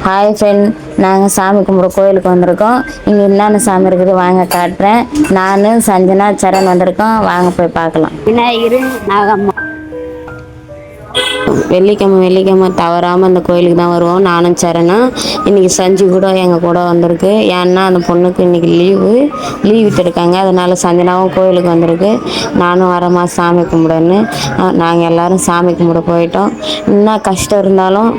Hi friend, நாங்கள் சாமி கும்பிட கோயிலுக்கு வந்திருக்கோம். இங்கே என்னென்ன சாமி இருக்குது வாங்க காட்டுறேன். நான் சஞ்சனா சரண் வந்திருக்கோம், வாங்க போய் பார்க்கலாம். விநாயகர், நாகம்மா. வெள்ளிக்கிழமை தவறாமல் அந்த கோயிலுக்கு தான் வருவோம். நானும் சரணும். இன்றைக்கி சஞ்சு கூட எங்கள் கூட வந்திருக்கு. ஏன்னா அந்த பொண்ணுக்கு இன்றைக்கி லீவு விட்டுருக்காங்க. அதனால் சஞ்சனாவும் கோயிலுக்கு வந்திருக்கு. நானும் வரமா சாமி கும்பிடன்னு நாங்கள் எல்லோரும் சாமி கும்பிட போயிட்டோம். இன்னும் கஷ்டம் இருந்தாலும்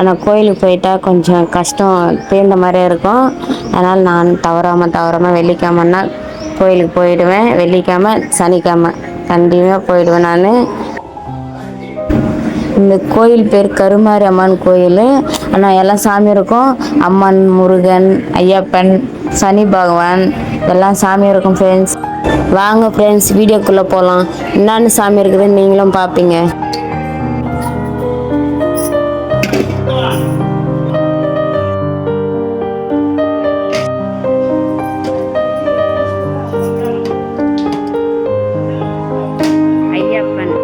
ஆனால் கோயிலுக்கு போயிட்டா கொஞ்சம் கஷ்டம் தீர்ந்த மாதிரியே இருக்கும். அதனால் நான் தவறாமல் வெள்ளிக்கிழமைன்னா கோயிலுக்கு போயிடுவேன். வெள்ளிக்கிழமை சனிக்கிழமை கண்டிப்பாக போயிடுவேன். நான் இந்த கோயில் பேர் கருமாரி அம்மன் கோயில். ஆனால் எல்லாம் சாமி இருக்கும். அம்மன், முருகன், ஐயப்பன், சனி பகவான் எல்லாம் சாமி இருக்கும் ஃப்ரெண்ட்ஸ். வாங்க ஃப்ரெண்ட்ஸ், வீடியோக்குள்ளே போகலாம். என்னென்னு சாமி இருக்குதுன்னு நீங்களும் பார்ப்பீங்க. ஐயப்பன்,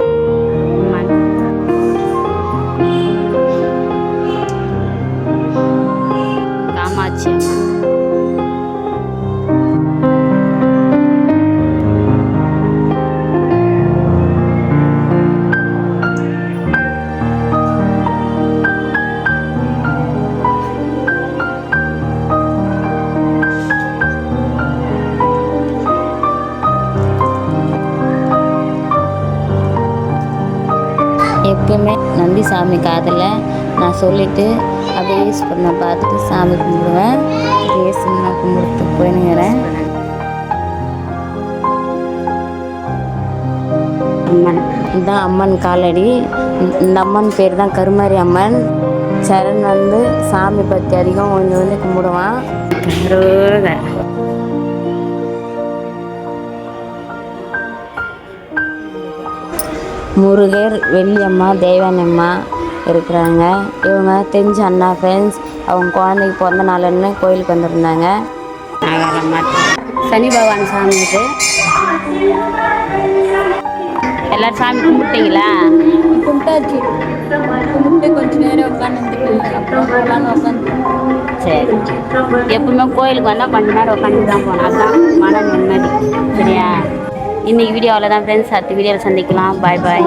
அம்மன், காமாட்சி அம்மன், எப்பவுமே நந்தி சாமி காதில் நான் சொல்லிவிட்டு அப்படியே பண்ண பார்த்துட்டு சாமி கும்பிடுவேன். ஏசுனா கும்பிடுத்து போயினுங்கிறேன். அம்மன் இதுதான் அம்மன் காலடி. இந்த அம்மன் பேர் தான் கருமாரி அம்மன். சரண் வந்து சாமி பற்றி அதிகம் கொஞ்சம் கும்பிடுவான். முருகர், வெள்ளியம்மா, தேவானம்மா இருக்கிறாங்க. இவங்க தெரிஞ்ச அண்ணா ஃப்ரெண்ட்ஸ். அவங்க குழந்தைக்கு பிறந்த நாளுன்னு கோயிலுக்கு வந்திருந்தாங்க. நாகம்மா, சனி பகவான் சாமி. இது எல்லாரும் சாமி கும்பிட்டீங்களா? கும்பிட்டாச்சு. கும்பிட்டு கொஞ்சம் நேரம் உட்காந்துட்டு அப்புறம் போகலான்னு உட்காந்து. சரி, எப்பவுமே கோயிலுக்கு வந்தால் கொஞ்ச நேரம் உட்காந்து தான் போனோம். அதுதான் மன நிம்மதி. சரியா? இன்னைக்கு வீடியோ அவ்வளோதான் ஃப்ரெண்ட்ஸ். அடுத்த வீடியோவில் சந்திக்கலாம். பாய் பாய்.